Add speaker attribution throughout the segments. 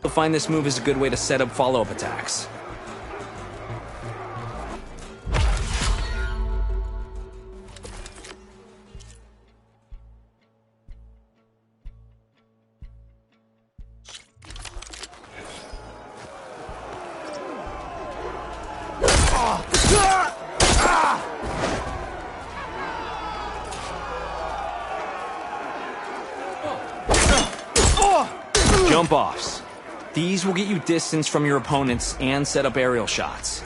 Speaker 1: You'll find this move is a good way to set up follow-up attacks. Jump-offs. These will get you distance from your opponents and set up aerial shots.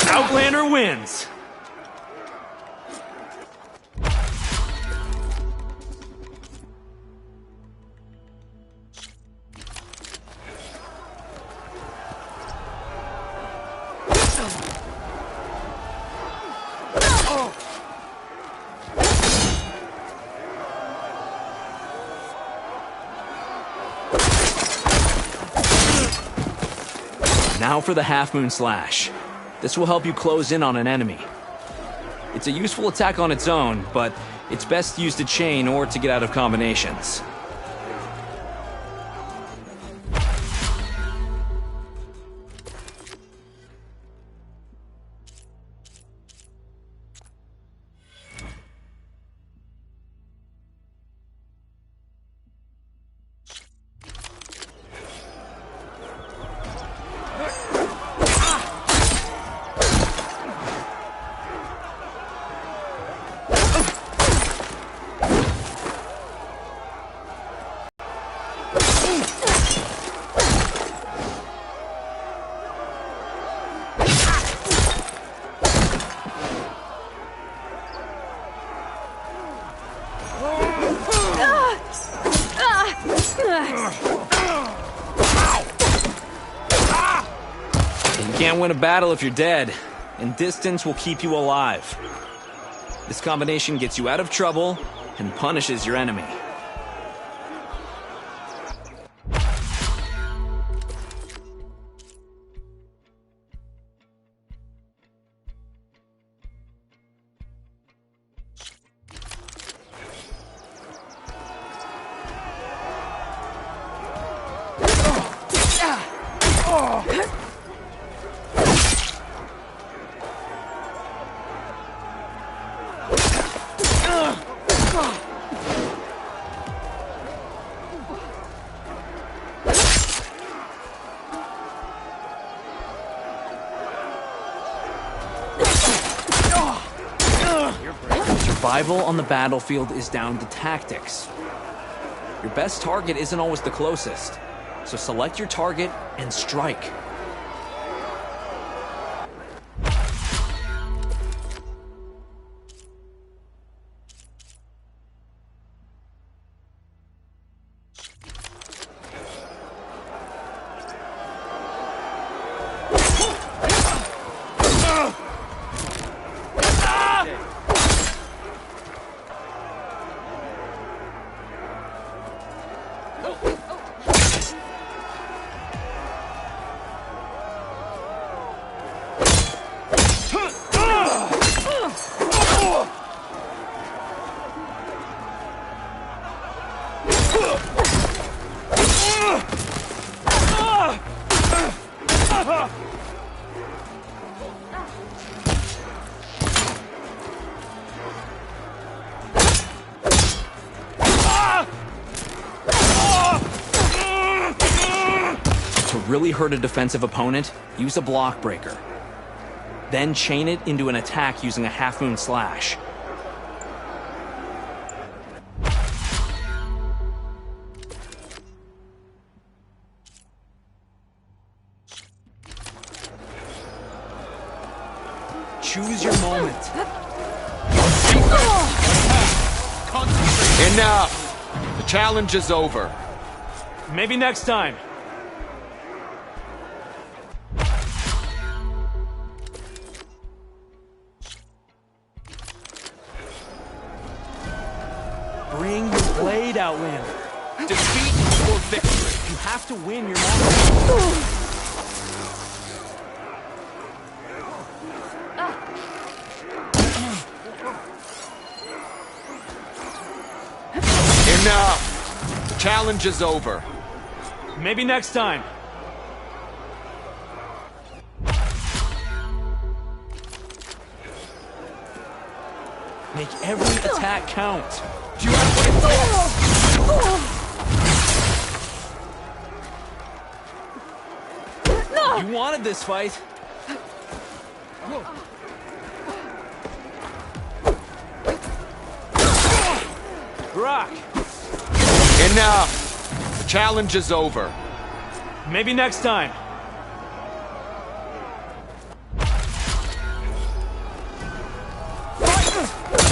Speaker 2: Outlander wins.
Speaker 1: Now for the Half Moon Slash. This will help you close in on an enemy. It's a useful attack on its own, but it's best used to chain or to get out of combinations. You can't win a battle if you're dead, and distance will keep you alive. This combination gets you out of trouble and punishes your enemy. Survival on the battlefield is down to tactics. Your best target isn't always the closest, so select your target and strike. To really hurt a defensive opponent, use a block breaker. Then chain it into an attack using a Half Moon Slash. Choose your moment.
Speaker 2: Enough! The challenge is over.
Speaker 1: Maybe next time. Bring your blade, Outlander.
Speaker 2: Defeat or victory?
Speaker 1: You have to win your match.
Speaker 2: Enough! The challenge is over.
Speaker 1: Maybe next time. Make every attack count.
Speaker 2: Do you have what it takes?
Speaker 1: You wanted this fight. Brock.
Speaker 2: Enough! The challenge is over.
Speaker 1: Maybe next time.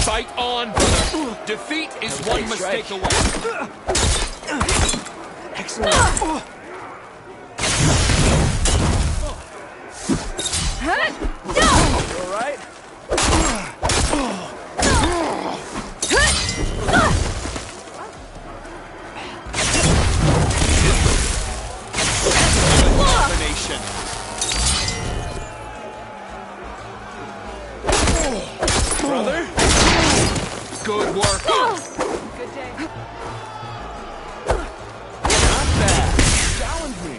Speaker 2: Fight on, brother. Defeat is one mistake away.
Speaker 1: Excellent. You all right?
Speaker 2: Good work.
Speaker 3: Good day.
Speaker 1: Not bad. Challenge me.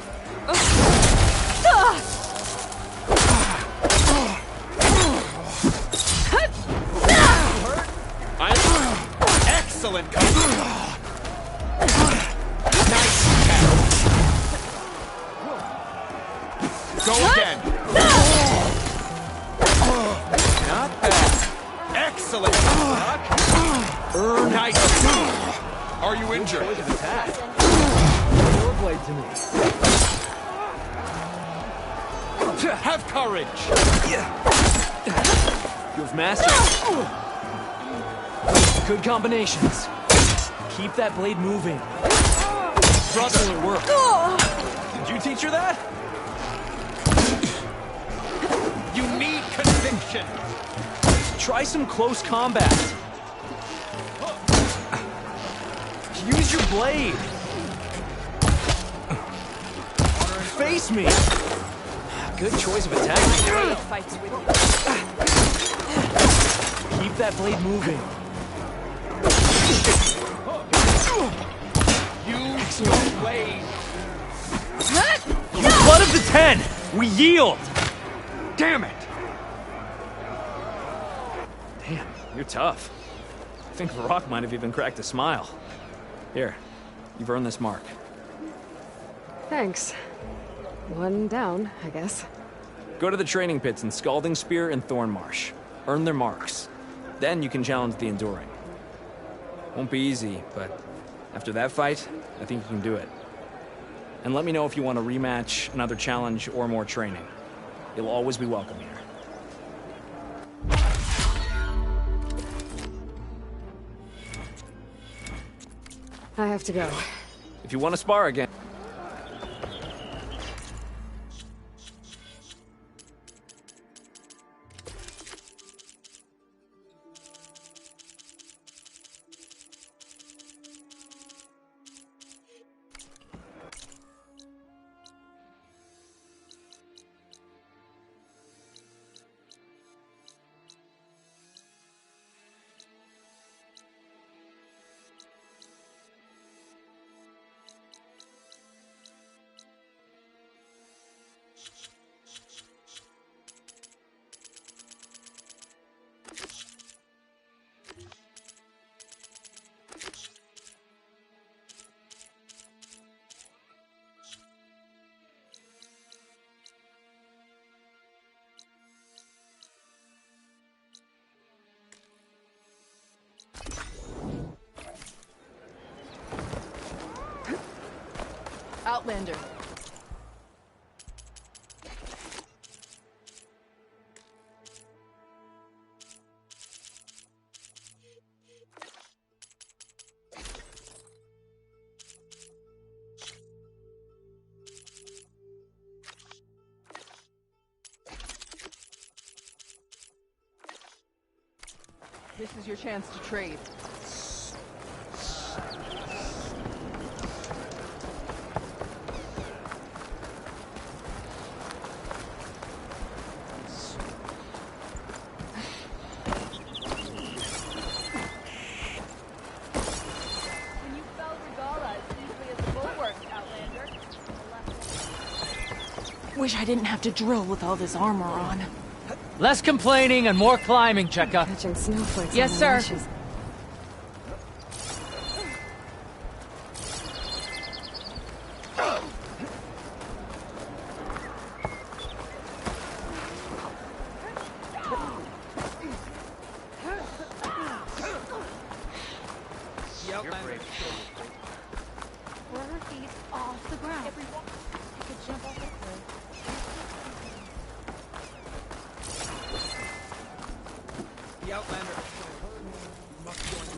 Speaker 2: Excellent cover. Nice tackle. Go again.
Speaker 1: Not bad.
Speaker 2: Excellent. Nice. Are you injured?
Speaker 1: Choice of attack. Your blade to me.
Speaker 2: Have courage.
Speaker 1: You've mastered it. Good combinations. Keep that blade moving.
Speaker 2: Brother.
Speaker 1: Excellent work. Did you teach her that?
Speaker 2: You need conviction.
Speaker 1: Try some close combat. Use your blade. Face me. Good choice of attack.
Speaker 3: Blade fights with you.
Speaker 1: Keep that blade moving.
Speaker 2: Use your blade.
Speaker 1: Blood of the Ten! We yield!
Speaker 2: Damn it.
Speaker 1: Damn, you're tough. I think Varrock might have even cracked a smile. Here, you've earned this mark.
Speaker 4: Thanks. One down, I guess.
Speaker 1: Go to the training pits in Scalding Spear and Thornmarsh. Earn their marks. Then you can challenge the Enduring. Won't be easy, but after that fight, I think you can do it. And let me know if you want a rematch, another challenge, or more training. You'll always be welcome here.
Speaker 4: I have to go.
Speaker 1: If you want to spar again...
Speaker 3: Outlander. This is your chance to trade. When you fell Regala as easily as the bulwark, Outlander.
Speaker 5: Wish I didn't have to drill with all this armor on.
Speaker 6: Less complaining and more climbing, Cheka.
Speaker 4: Catching snowflakes
Speaker 5: Yes,
Speaker 4: on
Speaker 5: sir.
Speaker 4: the lashes.
Speaker 3: Where are her feet off the ground? Everyone, you could jump off the cliff.
Speaker 2: The Outlander. Must join the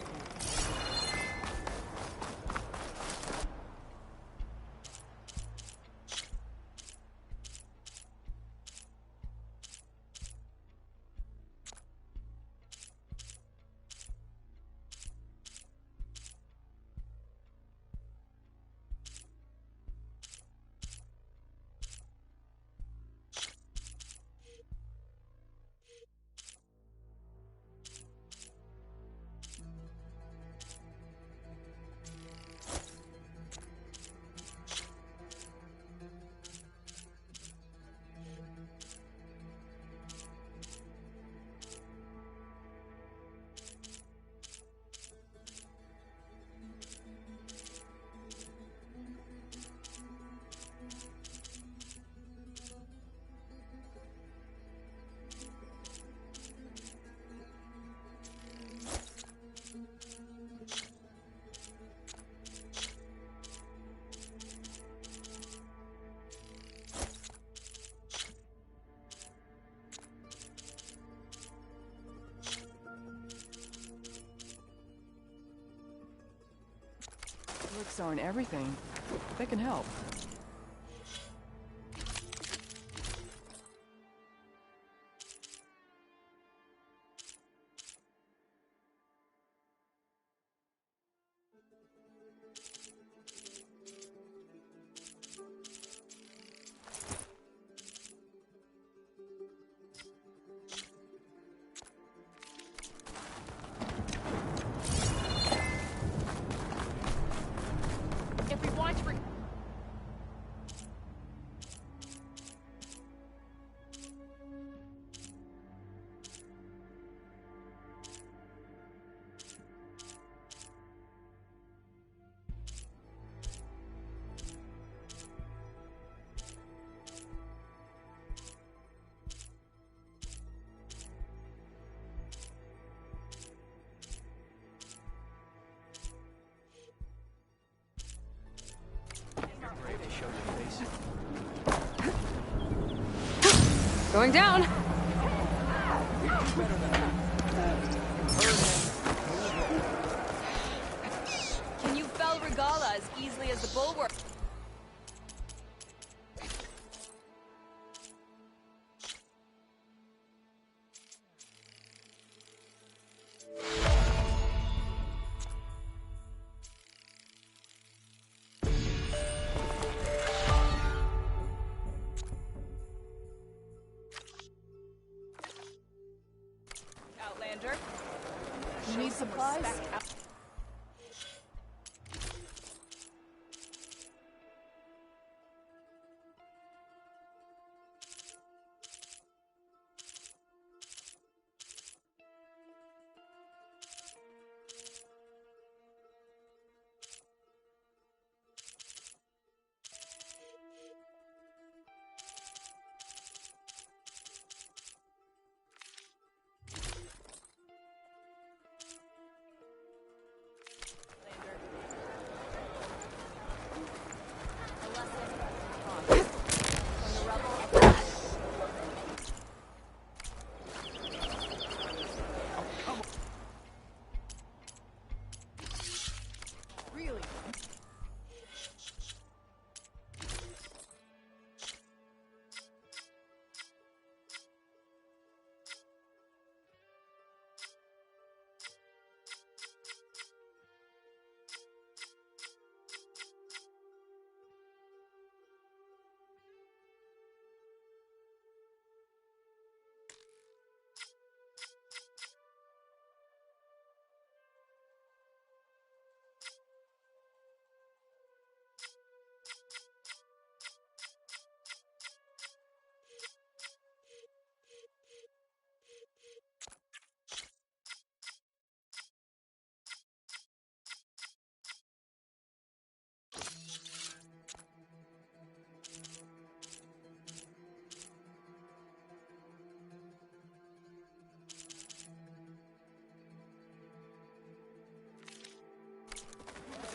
Speaker 7: Clicks aren't everything. They can help.
Speaker 4: Going down.
Speaker 8: Can you fell Regala as easily as the bulwark? Outlander.
Speaker 7: You need supplies? Really?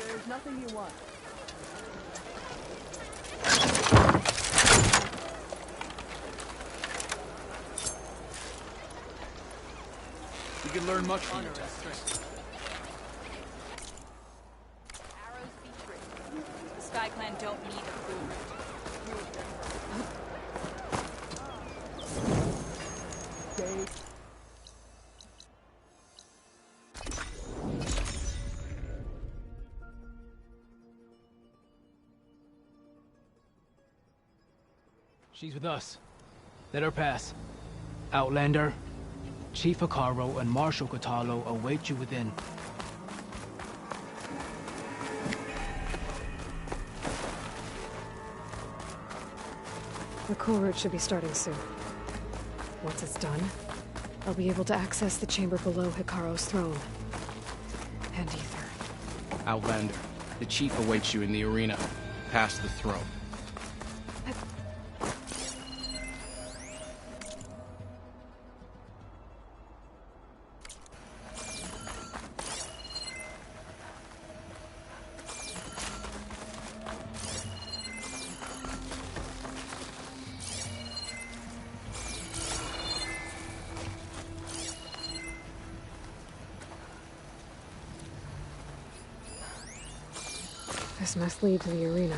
Speaker 7: There's nothing you want.
Speaker 2: We can learn much from your tactics.
Speaker 8: Arrows be true. The Sky Clan don't need a food.
Speaker 6: She's with us. Let her pass. Outlander, Chief Hekarro and Marshal Kotallo await you within.
Speaker 4: The coal route should be starting soon. Once it's done, I'll be able to access the chamber below Hekarro's throne. And Ether.
Speaker 9: Outlander, the chief awaits you in the arena, past the throne.
Speaker 4: This must lead to the arena.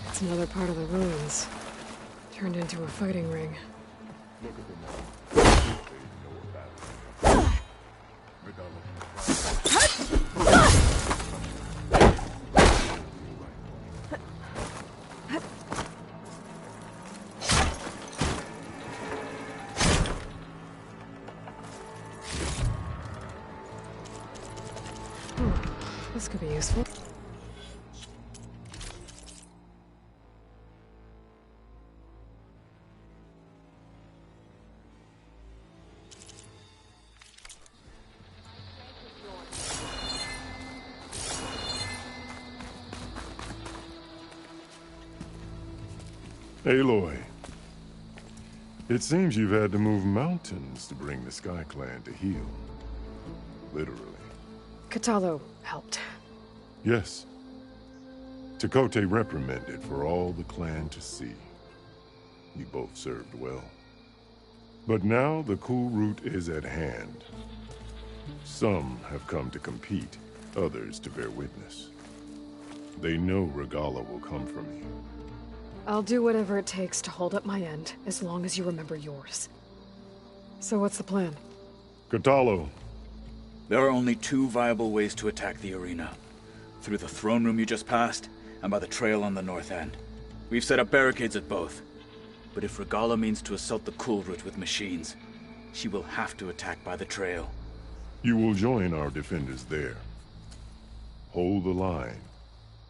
Speaker 4: It's another part of the ruins. Turned into a fighting ring.
Speaker 10: Look at them all. They know about it.
Speaker 4: This could be useful.
Speaker 10: Aloy, it seems you've had to move mountains to bring the Sky Clan to heel. Literally.
Speaker 4: Kotallo helped.
Speaker 10: Yes. Tekotteh reprimanded for all the clan to see. You both served well. But now the cool route is at hand. Some have come to compete, others to bear witness. They know Regalla will come from you.
Speaker 4: I'll do whatever it takes to hold up my end, as long as you remember yours. So what's the plan?
Speaker 10: Kotallo.
Speaker 11: There are only two viable ways to attack the arena. Through the throne room you just passed, and by the trail on the north end. We've set up barricades at both. But if Regalla means to assault the cool route with machines, she will have to attack by the trail.
Speaker 10: You will join our defenders there. Hold the line,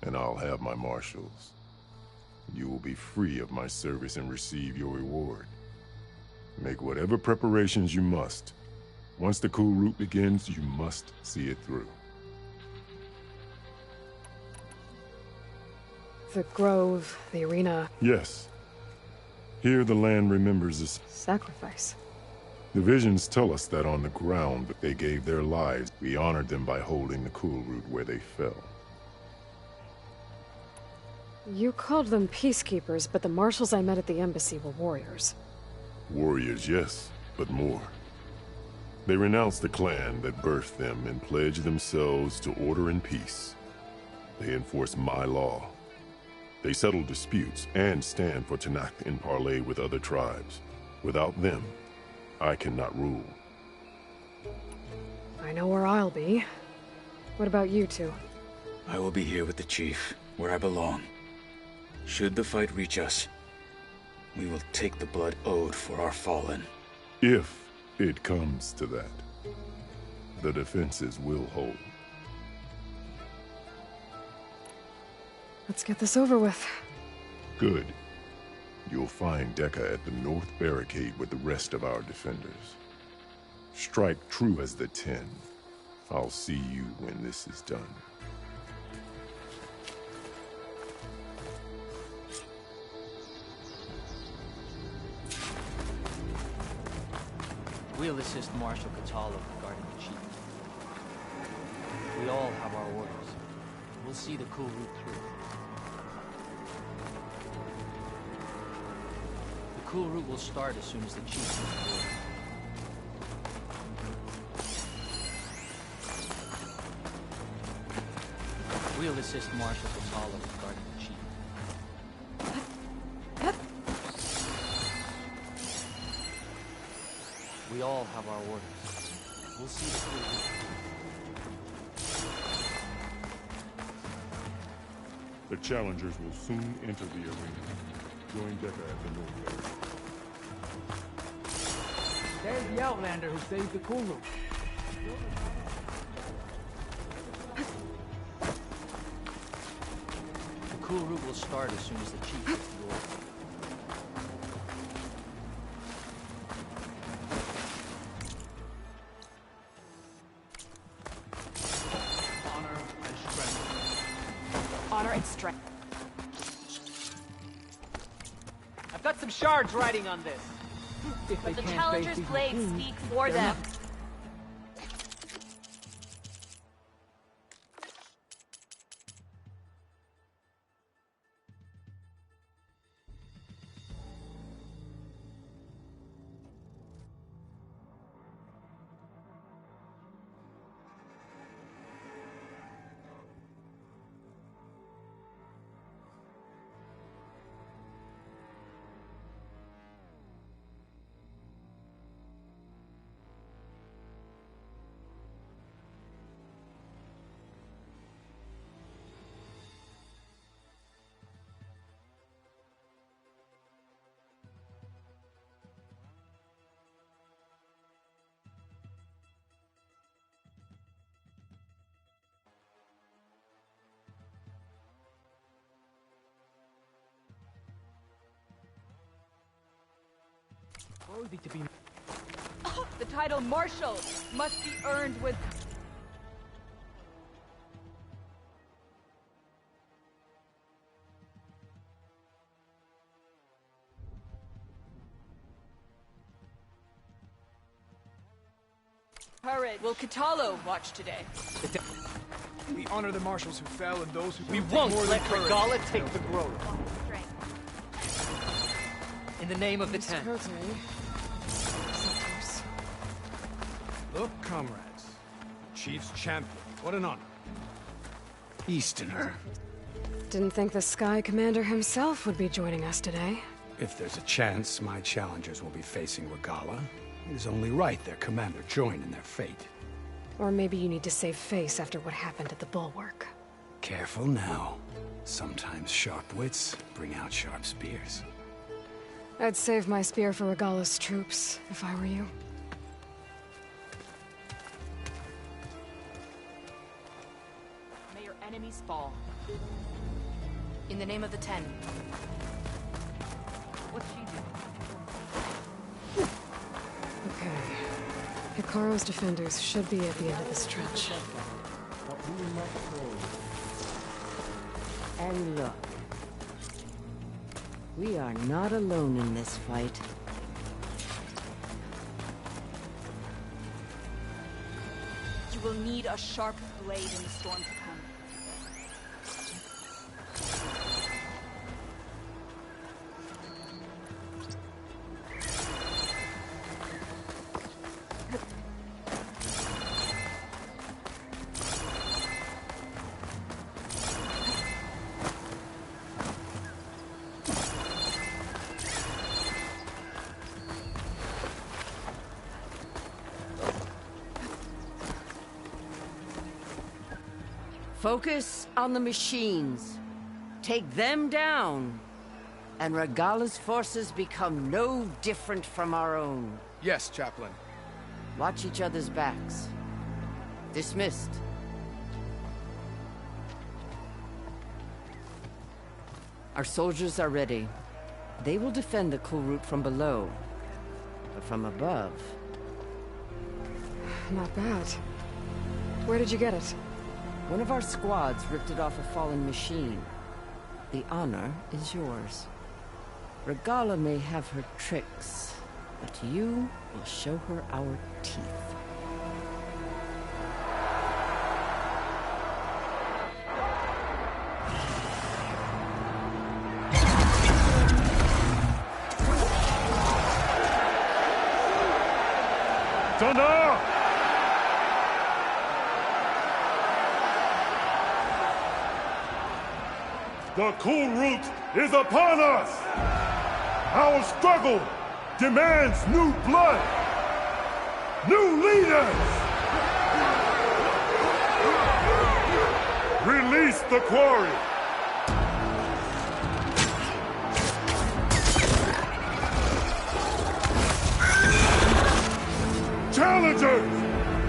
Speaker 10: and I'll have my marshals. You will be free of my service and receive your reward. Make whatever preparations you must. Once the cool route begins, you must see it through.
Speaker 4: The grove, the arena.
Speaker 10: Yes. Here the land remembers us.
Speaker 4: Sacrifice.
Speaker 10: The visions tell us that on the ground they gave their lives. We honored them by holding the cool route where they fell.
Speaker 4: You called them peacekeepers, but the marshals I met at the embassy were warriors.
Speaker 10: Warriors, yes, but more. They renounced the clan that birthed them and pledged themselves to order and peace. They enforce my law. They settle disputes and stand for Tenakth in parley with other tribes. Without them, I cannot rule.
Speaker 4: I know where I'll be. What about you two?
Speaker 11: I will be here with the chief, where I belong. Should the fight reach us, we will take the blood owed for our fallen.
Speaker 10: If it comes to that, the defenses will hold.
Speaker 4: Let's get this over with.
Speaker 10: Good. You'll find Dekka at the north barricade with the rest of our defenders. Strike true as the 10. I'll see you when this is done.
Speaker 6: We'll assist Marshal Kotallo regarding the chief. We all have our orders. We'll see the cool route through. The cool route will start as soon as the chief gives the order. We'll assist Marshal Kotallo regarding the chief. We all have our orders. We'll see the cool route.
Speaker 10: The challengers will soon enter the arena. Join Dekka at the north.
Speaker 6: There's the Outlander who saved the cool route. The cool route will start as soon as the chief gets the order.
Speaker 5: Honor and strength.
Speaker 6: I've got some shards riding on this. If they
Speaker 8: But the
Speaker 6: can't
Speaker 8: Challenger's
Speaker 6: face these
Speaker 8: blades
Speaker 6: machines,
Speaker 8: speak for
Speaker 6: they're
Speaker 8: them.
Speaker 6: not- worthy to be.
Speaker 8: The title Marshal must be earned with... courage. Will Kitalo watch today?
Speaker 6: We honor the marshals who fell and those who
Speaker 2: We
Speaker 6: take
Speaker 2: won't
Speaker 6: more
Speaker 2: let
Speaker 6: than courage.
Speaker 2: Regala take the grove.
Speaker 8: Strength.
Speaker 2: In the name of the Ten.
Speaker 4: Cote. Sectors.
Speaker 12: Look, comrades. Chief's champion. What an honor. Easterner.
Speaker 4: Didn't think the Sky Commander himself would be joining us today.
Speaker 12: If there's a chance my challengers will be facing Regala, it is only right their commander join in their fate.
Speaker 4: Or maybe you need to save face after what happened at the Bulwark.
Speaker 12: Careful now. Sometimes sharp wits bring out sharp spears.
Speaker 4: I'd save my spear for Regala's troops, if I were you.
Speaker 8: May your enemies fall. In the name of the Ten. What's she doing?
Speaker 4: Okay. Hikaro's defenders should be at the end of the stretch.
Speaker 13: And look. We are not alone in this fight.
Speaker 8: You will need a sharp blade in the storm to come.
Speaker 13: Focus on the machines. Take them down. And Regala's forces become no different from our own.
Speaker 9: Yes, Chaplain.
Speaker 13: Watch each other's backs. Dismissed. Our soldiers are ready. They will defend the Kulrut from below. But from above...
Speaker 4: Not bad. Where did you get it?
Speaker 13: One of our squads ripped it off a fallen machine. The honor is yours. Regala may have her tricks, but you will show her our teeth.
Speaker 10: Thunder! The Kulrut is upon us! Our struggle demands new blood! New leaders! Release the quarry! Challengers,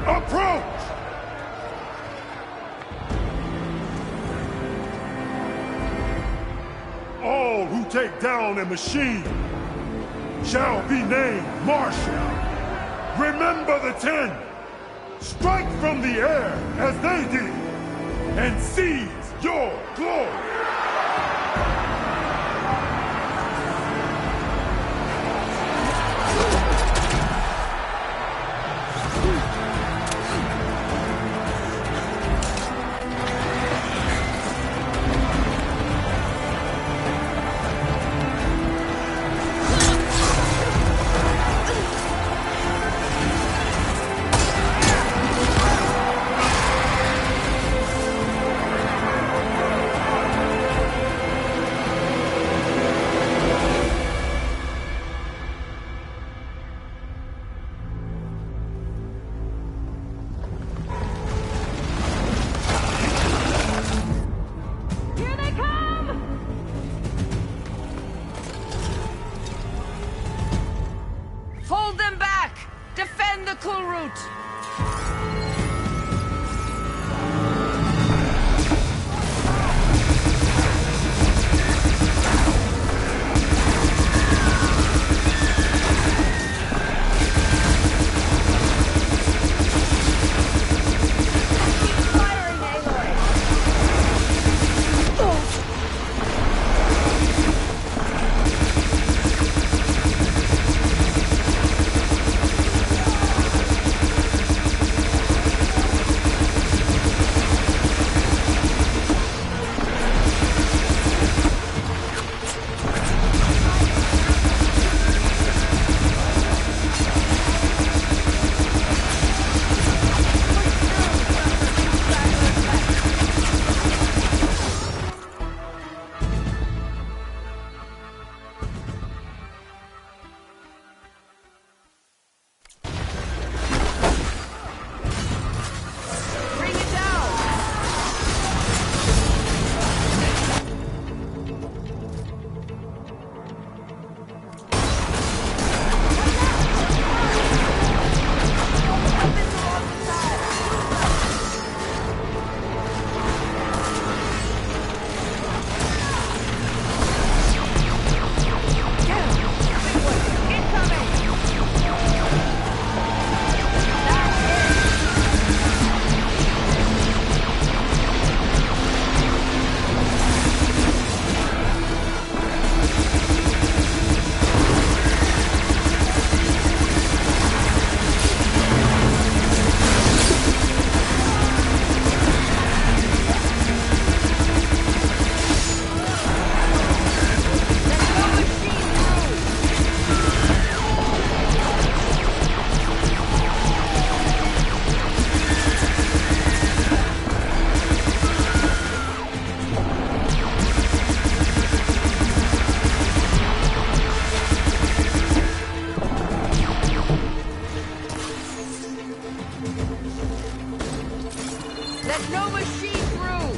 Speaker 10: approach! All who take down a machine shall be named Marshal. Remember the Ten. Strike from the air as they did, and seize your glory.
Speaker 13: cool route! Let no machine through!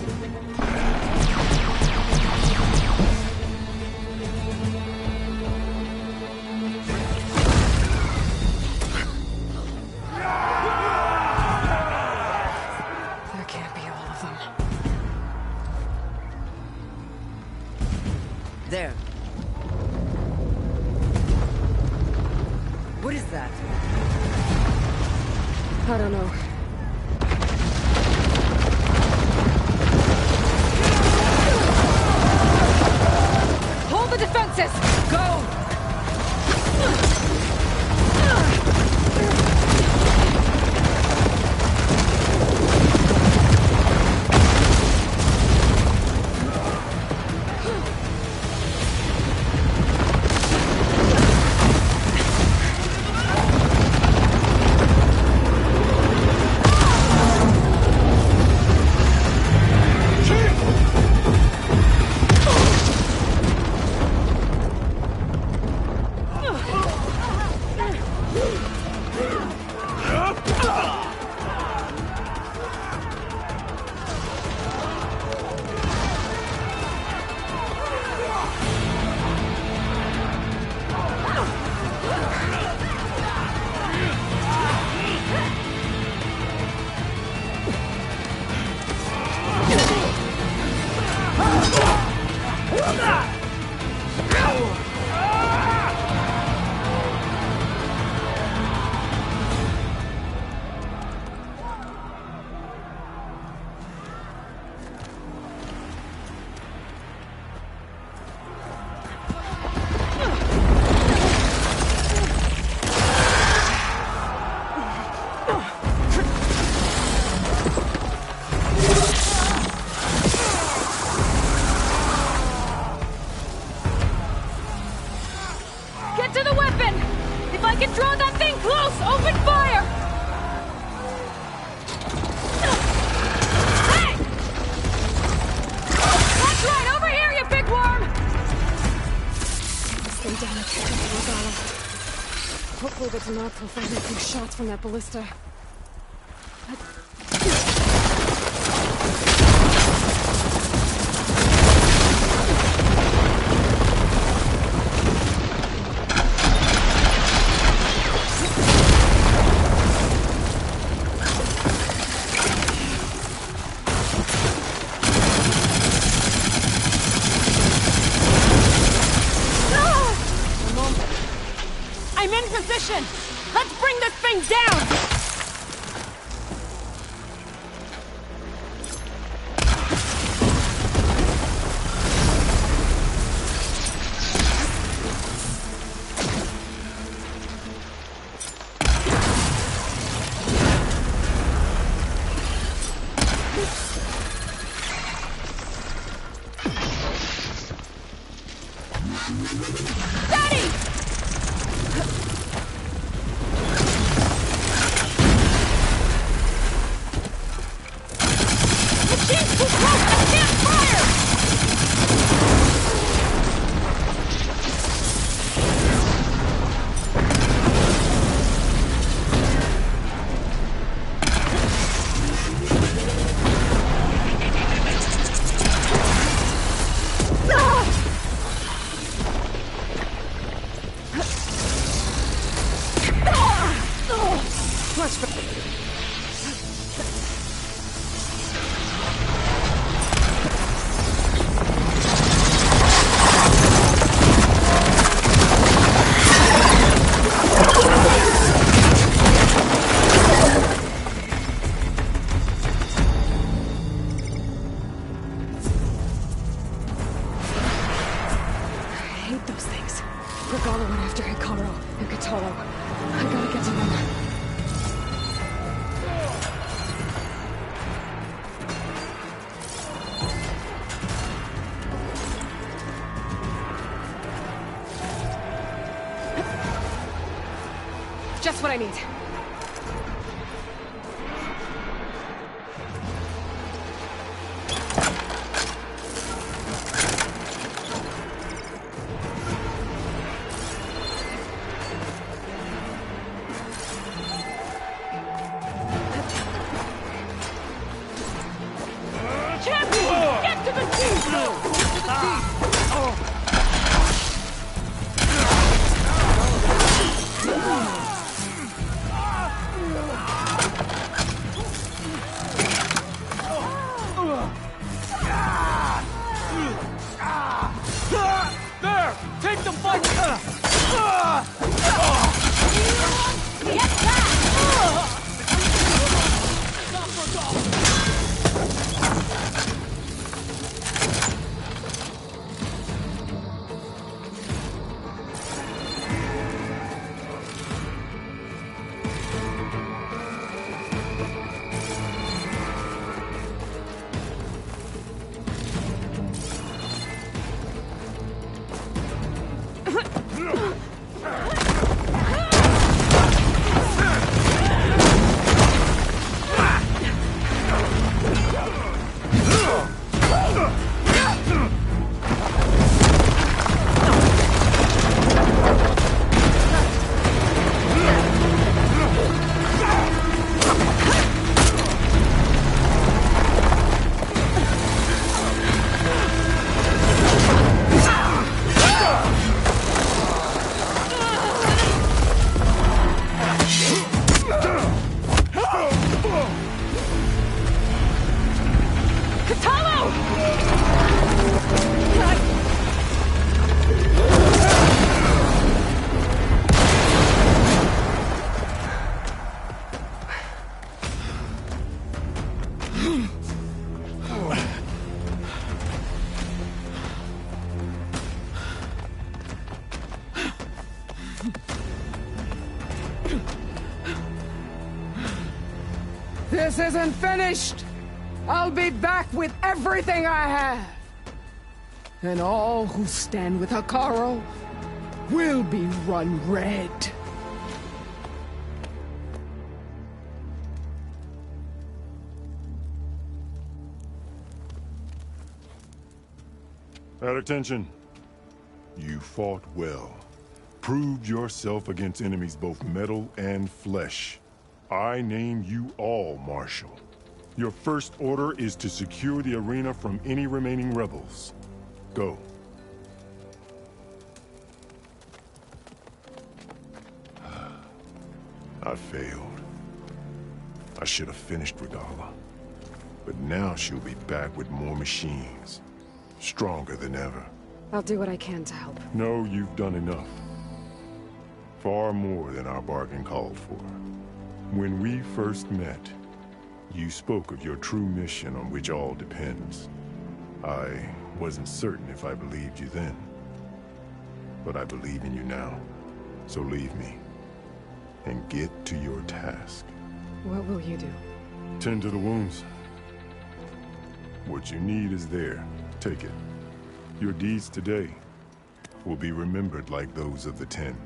Speaker 4: There can't be all of them.
Speaker 13: There. What is that?
Speaker 4: I don't know. Hold the defenses! Go!
Speaker 3: To the weapon! If I can draw that thing close, open fire! Hey! That's right, over here, you big worm!
Speaker 4: Stay down and catch up with Regala. Hopefully the Tenakth will find a few shots from that ballista.
Speaker 5: position! Let's bring this thing down!
Speaker 4: Regalla went after Hikaru and Kotallo. I gotta get to them. Just what I need.
Speaker 14: This isn't finished! I'll be back with everything I have! And all who stand with Hikaru will be run red.
Speaker 10: At attention. You fought well. Proved yourself against enemies both metal and flesh. I name you all Marshal. Your first order is to secure the arena from any remaining rebels. Go. I failed. I should have finished Regalla. But now she'll be back with more machines. Stronger than ever.
Speaker 4: I'll do what I can to help.
Speaker 10: No, you've done enough. far more than our bargain called for. When we first met, you spoke of your true mission on which all depends. I wasn't certain if I believed you then, but I believe in you now. So leave me, and get to your task.
Speaker 4: What will you do?
Speaker 10: Tend to the wounds. What you need is there. Take it. Your deeds today will be remembered like those of the 10.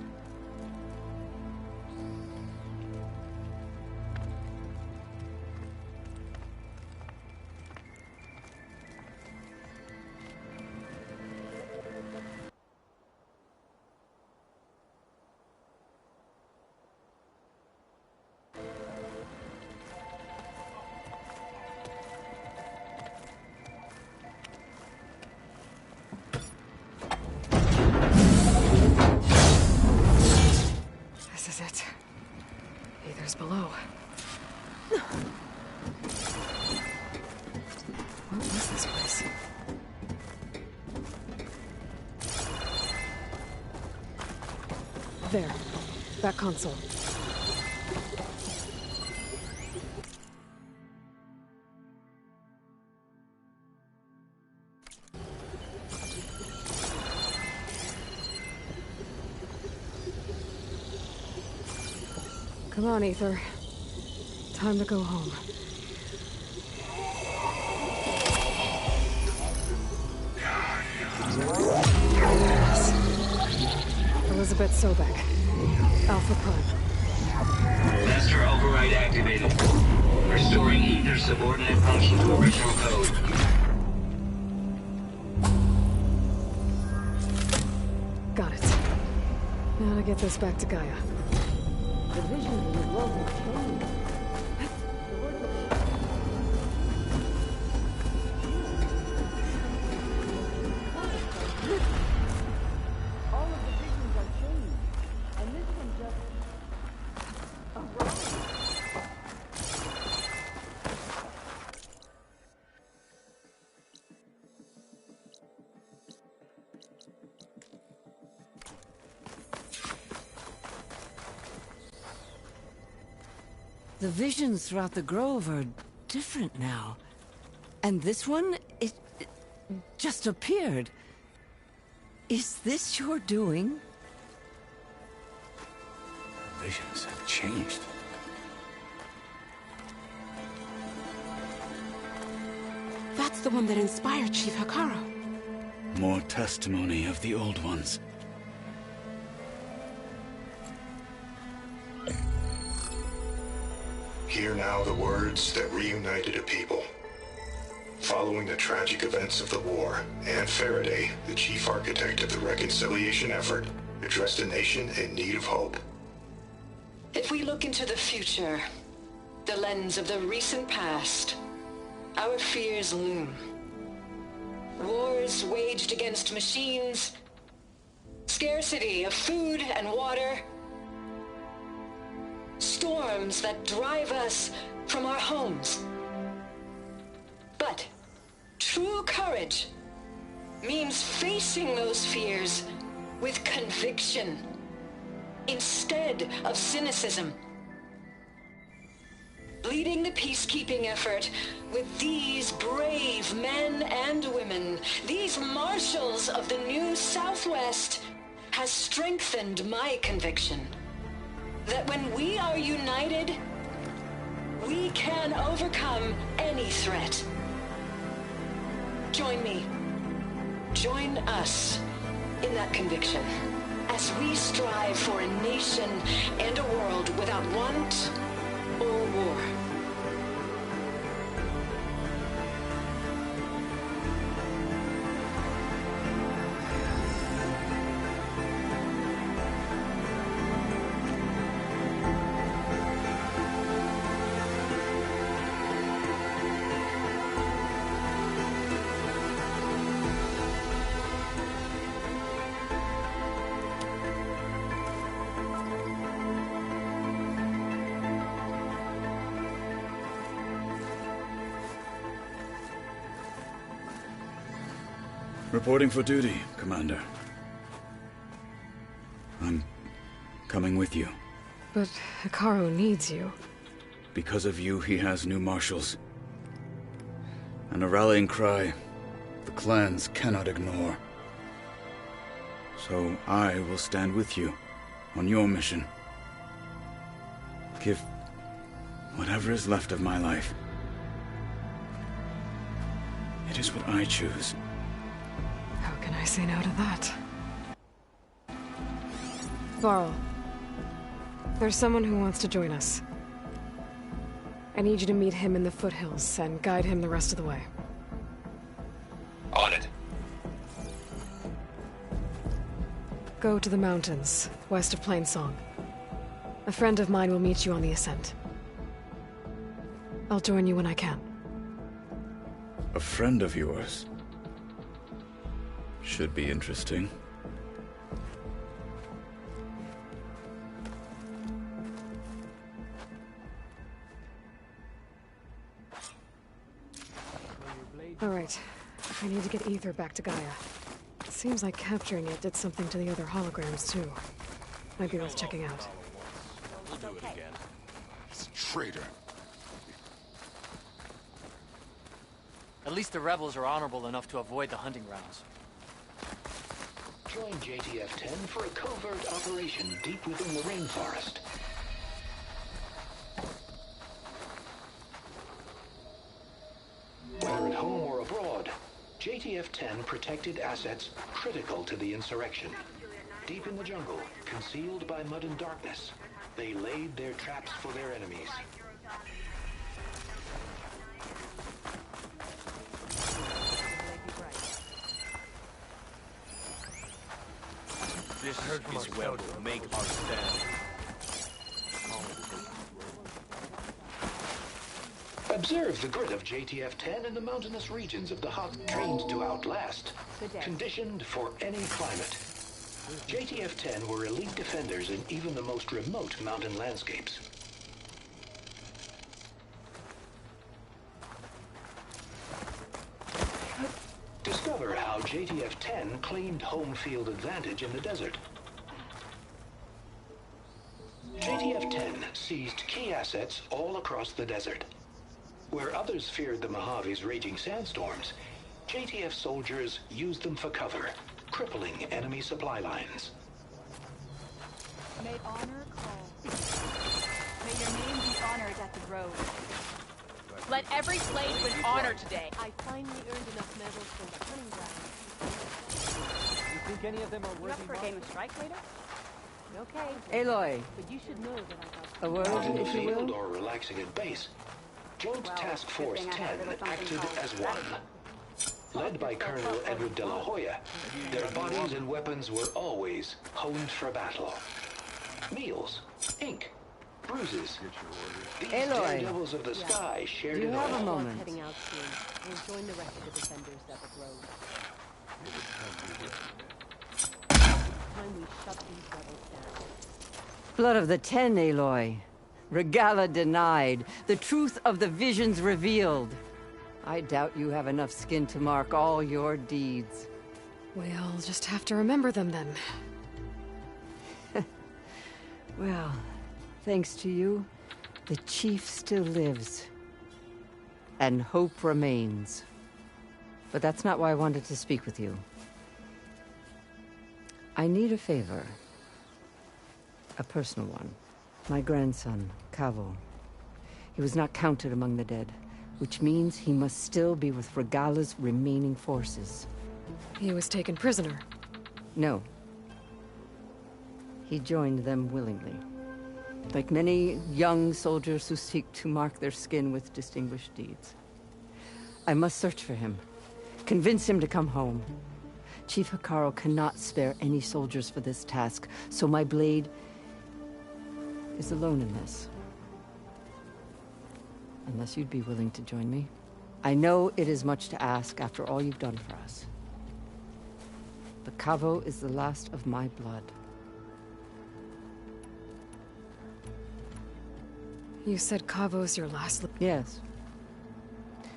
Speaker 4: This is it. Aether's below. What was this place? There. That console. Come on, Aether. Time to go home. Elizabeth Sobek. Alpha Prime.
Speaker 15: Master override activated. Restoring Aether's subordinate function to original code.
Speaker 4: Got it. Now to get this back to Gaia.
Speaker 13: The vision of the world has changed. All of the visions are changed, and this one just arrived. The visions throughout the grove are different now. And this one, it just appeared. Is this your doing?
Speaker 12: Visions have changed.
Speaker 5: That's the one that inspired Chief Hekarro.
Speaker 11: More testimony of the old ones.
Speaker 16: Hear now the words that reunited a people. Following the tragic events of the war, Anne Faraday, the chief architect of the reconciliation effort, addressed a nation in need of hope.
Speaker 17: If we look into the future, the lens of the recent past, our fears loom. Wars waged against machines, scarcity of food and water, storms that drive us from our homes. But true courage means facing those fears with conviction instead of cynicism. Leading the peacekeeping effort with these brave men and women, these marshals of the new Southwest, has strengthened my conviction that when we are united, we can overcome any threat. Join me. Join us in that conviction as we strive for a nation and a world without want or war.
Speaker 11: Reporting for duty, Commander. I'm Coming with you.
Speaker 4: But Hekarro needs you.
Speaker 11: Because of you, he has new marshals. And a rallying cry the clans cannot ignore. So I will stand with you on your mission. Give whatever is left of my life. It is what I choose.
Speaker 4: How can I say no to that? Varl, there's someone who wants to join us. I need you to meet him in the foothills and guide him the rest of the way.
Speaker 2: On it.
Speaker 4: Go to the mountains, west of Plainsong. A friend of mine will meet you on the ascent. I'll join you when I can.
Speaker 11: A friend of yours? Should be interesting.
Speaker 4: All right. I need to get Aether back to Gaia. It seems like capturing it did something to the other holograms, too. Might be worth checking out.
Speaker 2: We'll do it again.
Speaker 10: He's a traitor.
Speaker 18: At least the rebels are honorable enough to avoid the hunting grounds.
Speaker 15: Join JTF-10 for a covert operation deep within the rainforest. Whether at home or abroad, JTF-10 protected assets critical to the insurrection. Deep in the jungle, concealed by mud and darkness, they laid their traps for their enemies.
Speaker 2: This is where we'll make our stand.
Speaker 15: Observe the grit of JTF-10 in the mountainous regions of the hot, trained to outlast, conditioned for any climate. JTF-10 were elite defenders in even the most remote mountain landscapes. Discover how JTF-10 claimed home field advantage in the desert. JTF-10 seized key assets all across the desert. Where others feared the Mojave's raging sandstorms, JTF soldiers used them for cover, crippling enemy supply lines.
Speaker 3: May honor call. May your name be honored at the road.
Speaker 8: Let every blade win honor today.
Speaker 3: I finally earned enough medals for the hunting ground.
Speaker 18: You think any of them are worthy?
Speaker 3: You up for a game of strike later? Okay.
Speaker 13: Aloy.
Speaker 3: But you should know that I got
Speaker 13: A word,
Speaker 15: Out in the
Speaker 13: if you
Speaker 15: field
Speaker 13: will?
Speaker 15: or relaxing at base, Joint Task Force 10 acted as one. Led by Colonel Edward De La Hoya, their bodies and weapons were always honed for battle. Meals, ink, bruises. These
Speaker 13: Aloy,
Speaker 15: daredevils of the sky shared
Speaker 13: do you
Speaker 15: it
Speaker 13: have a
Speaker 15: all.
Speaker 13: moment?
Speaker 3: heading out soon. We'll join the rest of the defenders at the road. Time we shut these rebels down.
Speaker 13: Blood of the Ten, Aloy. Regala denied. The truth of the visions revealed. I doubt you have enough skin to mark all your deeds.
Speaker 4: We'll just have to remember them then.
Speaker 13: Well, thanks to you, the Chief still lives. And hope remains. But that's not why I wanted to speak with you. I need a favor. A personal one. My grandson, Kavo. He was not counted among the dead, which means he must still be with Regala's remaining forces.
Speaker 4: He was taken prisoner.
Speaker 13: No. He joined them willingly. Like many young soldiers who seek to mark their skin with distinguished deeds. I must search for him. Convince him to come home. Chief Hekarro cannot spare any soldiers for this task, so my blade is alone in this. Unless you'd be willing to join me. I know it is much to ask after all you've done for us. But Kavo is the last of my blood.
Speaker 4: You said Kavo's your last...
Speaker 13: Yes.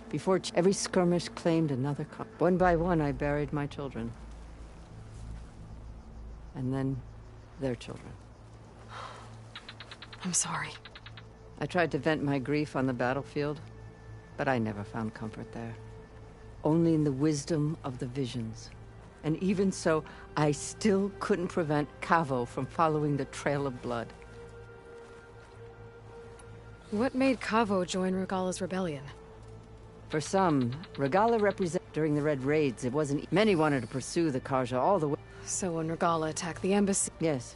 Speaker 13: Before every skirmish claimed another... One by one, I buried my children. And then their children.
Speaker 4: I'm sorry.
Speaker 13: I tried to vent my grief on the battlefield, but I never found comfort there. Only in the wisdom of the visions. And even so, I still couldn't prevent Kavo from following the trail of blood.
Speaker 4: What made Kavo join Regalla's rebellion?
Speaker 13: For some, Regalla represented during the Red Raids. It wasn't. Many wanted to pursue the Carja all the way.
Speaker 4: So when Regalla attacked the embassy.
Speaker 13: Yes.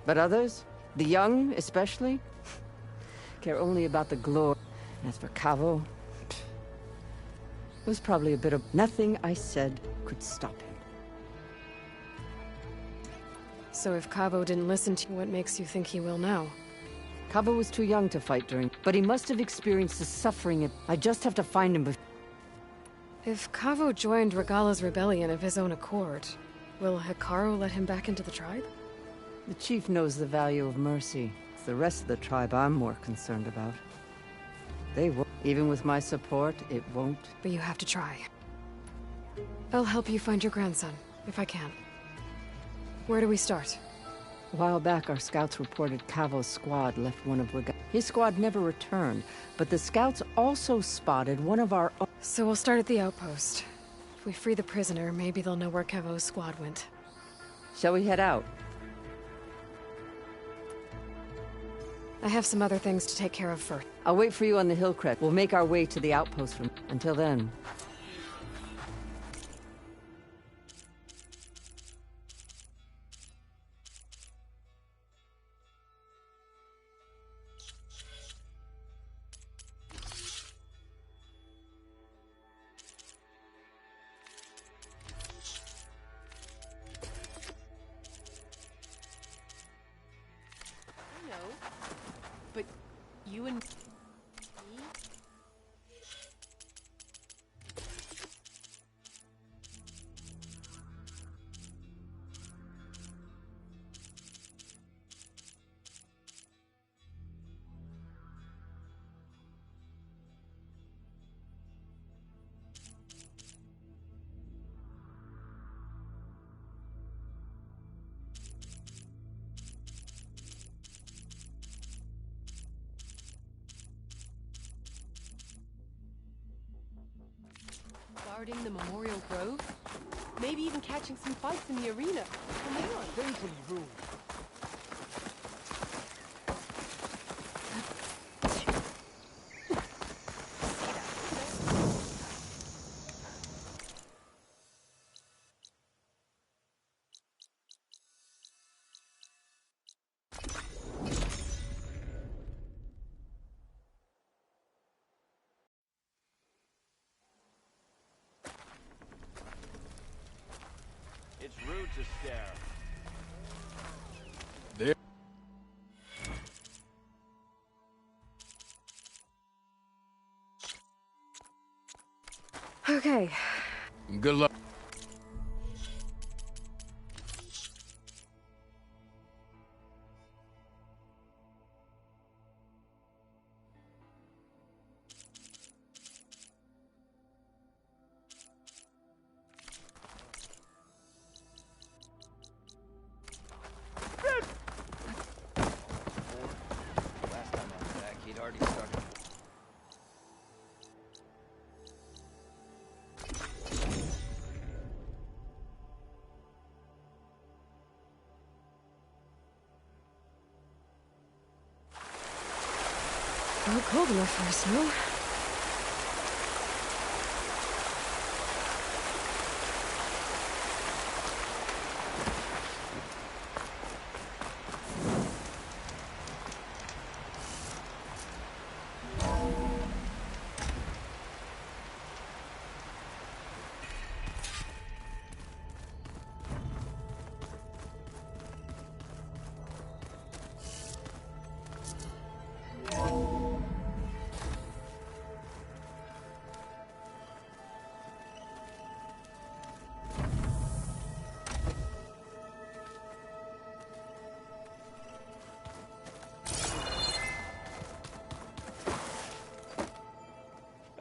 Speaker 13: But others, the young especially, care only about the glory. As for Kavo, it was probably a bit of nothing I said could stop him.
Speaker 4: So if Kavo didn't listen to you, what makes you think he will now?
Speaker 13: Kavo was too young to fight during, but he must have experienced the suffering. I just have to find him.
Speaker 4: If Kavo joined Regalla's rebellion of his own accord, will Hekarro let him back into the tribe?
Speaker 13: The chief knows the value of mercy. It's the rest of the tribe I'm more concerned about. They won't. Even with my support, it won't.
Speaker 4: But you have to try. I'll help you find your grandson, if I can. Where do we start?
Speaker 13: A while back, our scouts reported Kavo's squad left one of Regalla. His squad never returned, but the scouts also spotted one of our own.
Speaker 4: So we'll start at the outpost. If we free the prisoner, maybe they'll know where Kavo's squad went.
Speaker 13: Shall we head out?
Speaker 4: I have some other things to take care of first.
Speaker 13: I'll wait for you on the hill crest. We'll make our way to the outpost from. Until then.
Speaker 8: But you and me? Guarding the Memorial Grove? Maybe even catching some fights in the arena. Come on.
Speaker 6: Dangerously rude.
Speaker 2: It's rude to stare.
Speaker 9: There.
Speaker 4: Okay.
Speaker 9: Good luck.
Speaker 2: Last time I was back, he'd already started.
Speaker 4: Not cold enough for a snow.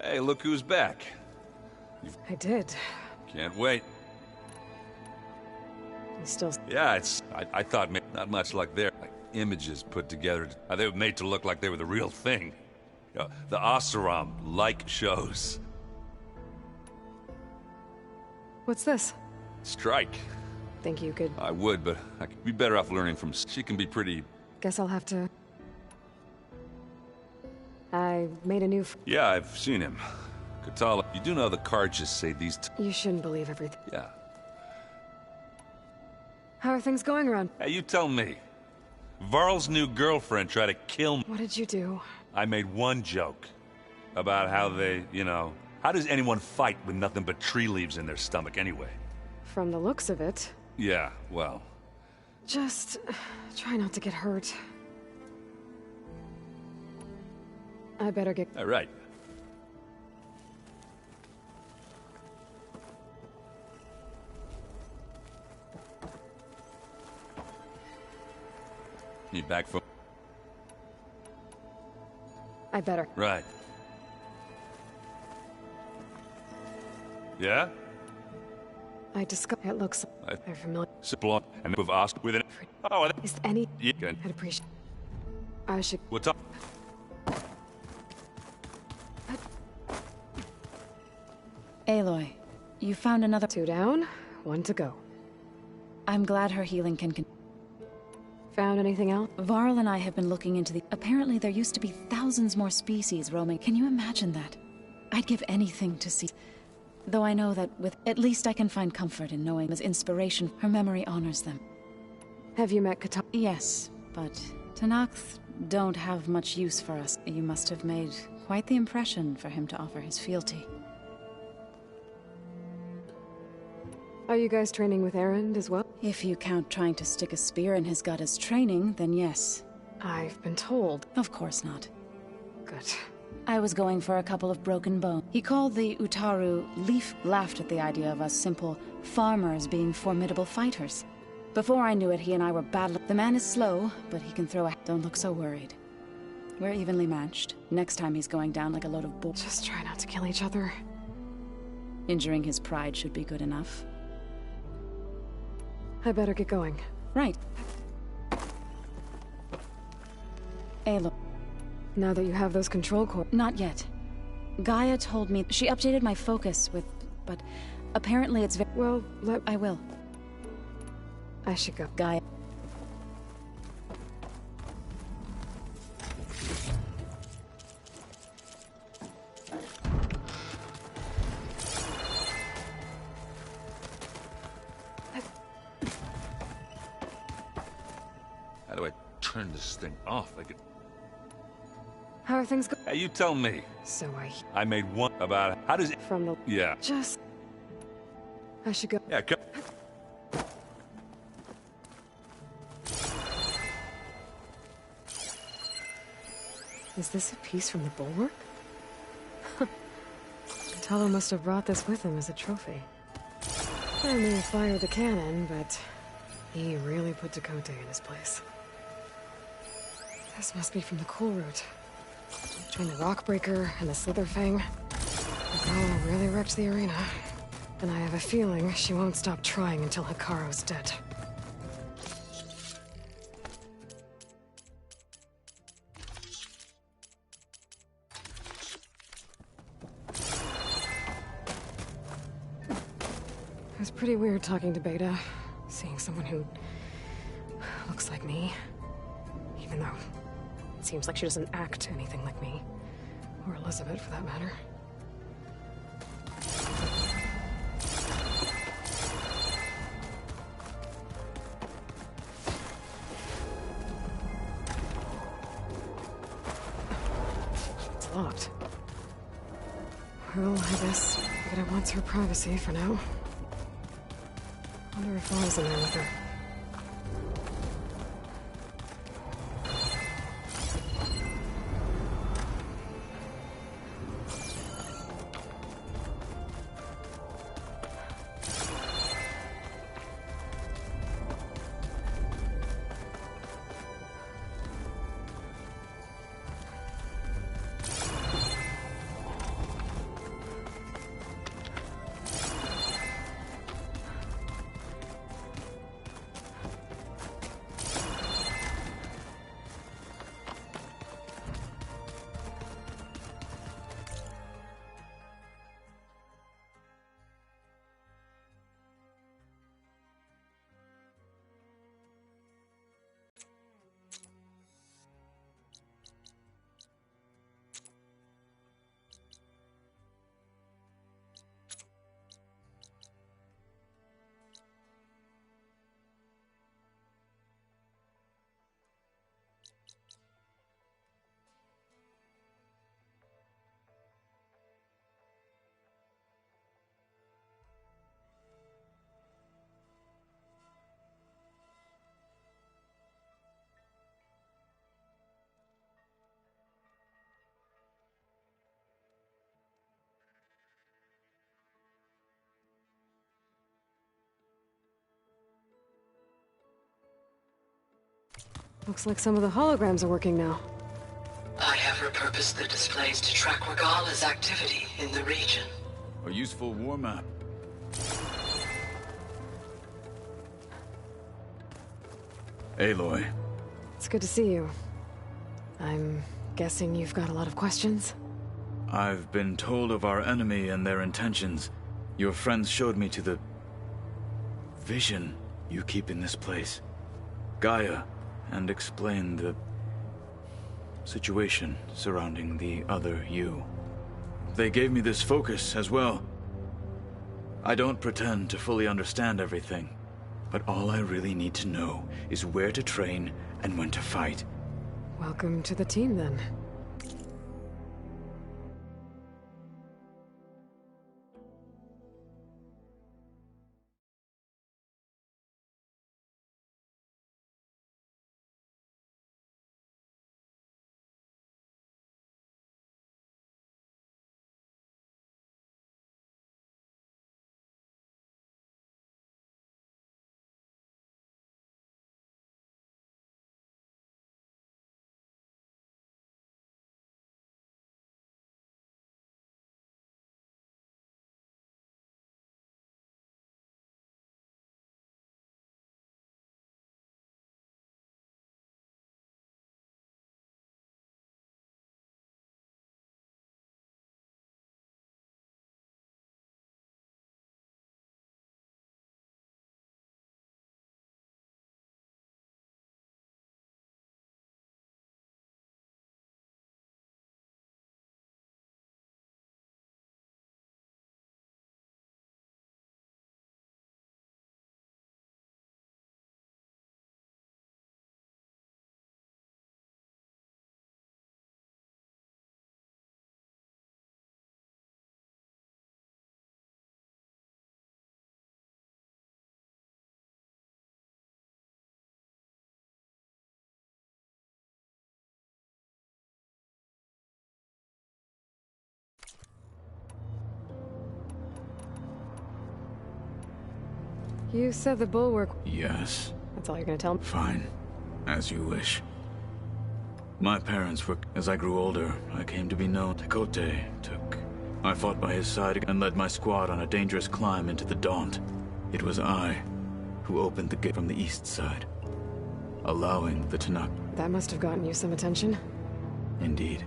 Speaker 19: Hey, look who's back.
Speaker 4: I did.
Speaker 19: Can't wait.
Speaker 4: You still...
Speaker 19: Yeah, I thought maybe not much luck there. Like images put together. They were made to look like they were the real thing. You know, the Oseram-like shows.
Speaker 4: What's this?
Speaker 19: Strike.
Speaker 4: Think you could...
Speaker 19: I would, but I could be better off learning from... She can be pretty...
Speaker 4: Guess I'll have to... I made a new...
Speaker 19: Yeah, I've seen him. Kotallo, you do know the cards just say these...
Speaker 4: You shouldn't believe everything.
Speaker 19: Yeah.
Speaker 4: How are things going around?
Speaker 19: Hey, you tell me. Varl's new girlfriend tried to kill me.
Speaker 4: What did you do?
Speaker 19: I made one joke. About how they, you know... How does anyone fight with nothing but tree leaves in their stomach anyway?
Speaker 4: From the looks of it.
Speaker 19: Yeah, well...
Speaker 4: Just... try not to get hurt. I better get...
Speaker 19: All right. You back for...
Speaker 4: I better.
Speaker 19: Right. Yeah?
Speaker 4: I discovered it looks... They're familiar.
Speaker 19: Simple and we've asked with it. Oh,
Speaker 4: Is any...
Speaker 19: you can...
Speaker 4: I'd appreciate... I should...
Speaker 19: What's up?
Speaker 20: Aloy, you found another...
Speaker 4: 2 down, 1 to go.
Speaker 20: I'm glad her healing can...
Speaker 4: Found anything else?
Speaker 20: Varl and I have been looking into the... Apparently there used to be thousands more species roaming. Can you imagine that? I'd give anything to see... Though I know that with... At least I can find comfort in knowing as inspiration, her memory honors them.
Speaker 4: Have you met Kotallo?
Speaker 20: Yes, but Tenakth don't have much use for us. You must have made quite the impression for him to offer his fealty.
Speaker 4: Are you guys training with Erend as well?
Speaker 20: If you count trying to stick a spear in his gut as training, then yes.
Speaker 4: I've been told.
Speaker 20: Of course not.
Speaker 4: Good.
Speaker 20: I was going for a couple of broken bones. He called the Utaru Leaf, laughed at the idea of us simple farmers being formidable fighters. Before I knew it, he and I were battling. The man is slow, but he can throw a... Don't look so worried. We're evenly matched. Next time he's going down like a load of bull.
Speaker 4: Just try not to kill each other.
Speaker 20: Injuring his pride should be good enough.
Speaker 4: I better get going.
Speaker 20: Right. Aloy.
Speaker 4: Now that you have those control cores...
Speaker 20: Not yet. Gaia told me... She updated my focus with... But apparently it's very...
Speaker 4: Well,
Speaker 20: I will.
Speaker 4: I should go.
Speaker 20: Gaia.
Speaker 19: How do I turn this thing off? I could...
Speaker 4: How are things going?
Speaker 19: Hey, you tell me.
Speaker 4: So
Speaker 19: I made one about... How does it...
Speaker 4: From the...
Speaker 19: Yeah.
Speaker 4: Just... I should go.
Speaker 19: Yeah, come...
Speaker 4: Is this a piece from the bulwark? Kotallo must have brought this with him as a trophy. I may have fired the cannon, but he really put Tekotteh in his place. This must be from the Cool Route. Between the Rockbreaker and the Slitherfang, Regalla really wrecked the arena. And I have a feeling she won't stop trying until Hekarro's dead. It was pretty weird talking to Beta, seeing someone who looks like me. Even though it seems like she doesn't act anything like me. Or Elizabeth, for that matter. It's locked. Well, I guess Beta wants her privacy for now. Wonder if Varl's in there with her. Looks like some of the holograms are working now.
Speaker 15: I have repurposed the displays to track Regala's activity in the region.
Speaker 11: A useful war map. Aloy.
Speaker 4: It's good to see you. I'm guessing you've got a lot of questions?
Speaker 11: I've been told of our enemy and their intentions. Your friends showed me to the vision you keep in this place, Gaia, and explained the situation surrounding the other you. They gave me this focus as well. I don't pretend to fully understand everything, but all I really need to know is where to train and when to fight.
Speaker 4: Welcome to the team, then. You said the bulwark...
Speaker 11: Yes.
Speaker 4: That's all you're gonna tell me?
Speaker 11: Fine. As you wish. My parents were... As I grew older, I came to be known. Tekote took... I fought by his side and led my squad on a dangerous climb into the Daunt. It was I who opened the gate from the east side, allowing the Tenakth.
Speaker 4: That must have gotten you some attention.
Speaker 11: Indeed.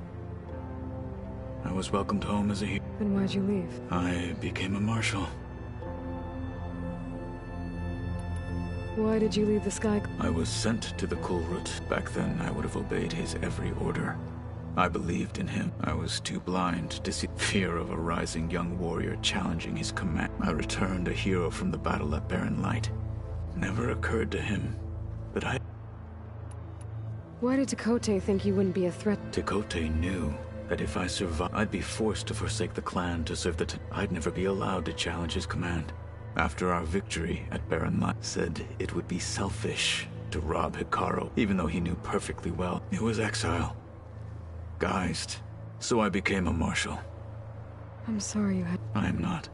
Speaker 11: I was welcomed home as a hero.
Speaker 4: Then why'd you leave?
Speaker 11: I became a marshal.
Speaker 4: Why did you leave the Sky?
Speaker 11: I was sent to the Kulrut. Back then, I would have obeyed his every order. I believed in him. I was too blind to see fear of a rising young warrior challenging his command. I returned a hero from the battle at Barren Light. Never occurred to him that I...
Speaker 4: Why did Tekote think you wouldn't be a threat?
Speaker 11: Tekote knew that if I survived, I'd be forced to forsake the clan to serve the I'd never be allowed to challenge his command. After our victory at Barren Light, said it would be selfish to rob Hekarro, even though he knew perfectly well it was exile. Guised. So I became a marshal.
Speaker 4: I'm sorry you had...
Speaker 11: I am not.